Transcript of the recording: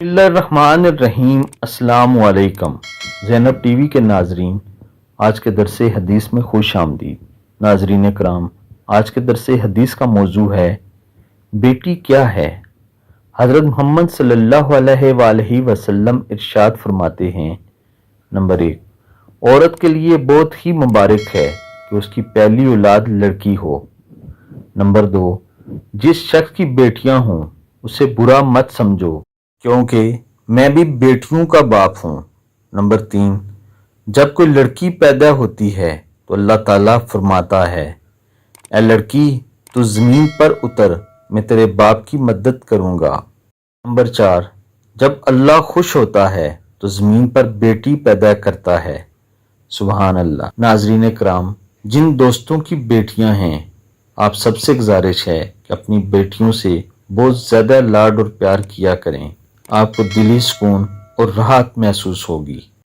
बिस्मिल्लाहिर्रहमानिर्रहीम। अस्सलाम वालेकुम ज़ैनब टीवी के नाजरीन, आज के दरस हदीस में खुश आमदीद। नाजरीन कराम, आज के दरस हदीस का मौजू है बेटी क्या है। हज़रत मोहम्मद सल्लल्लाहु अलैहि वसल्लम इरशाद फरमाते हैं, नंबर 1, औरत के लिए बहुत ही मुबारक है कि उसकी पहली औलाद लड़की हो। नंबर 2, जिस शख्स की बेटियां हों उसे बुरा मत समझो, क्योंकि मैं भी बेटियों का बाप हूँ। नंबर 3, जब कोई लड़की पैदा होती है तो अल्लाह ताला फरमाता है, ए लड़की तू ज़मीन पर उतर, मैं तेरे बाप की मदद करूँगा। नंबर 4, जब अल्लाह खुश होता है तो ज़मीन पर बेटी पैदा करता है। सुबहान अल्लाह। नाजरीन कराम, जिन दोस्तों की बेटियां हैं, आप सबसे गुजारिश है कि अपनी बेटियों से बहुत ज़्यादा लाड और प्यार किया करें। आपको दिली सुकून और राहत महसूस होगी।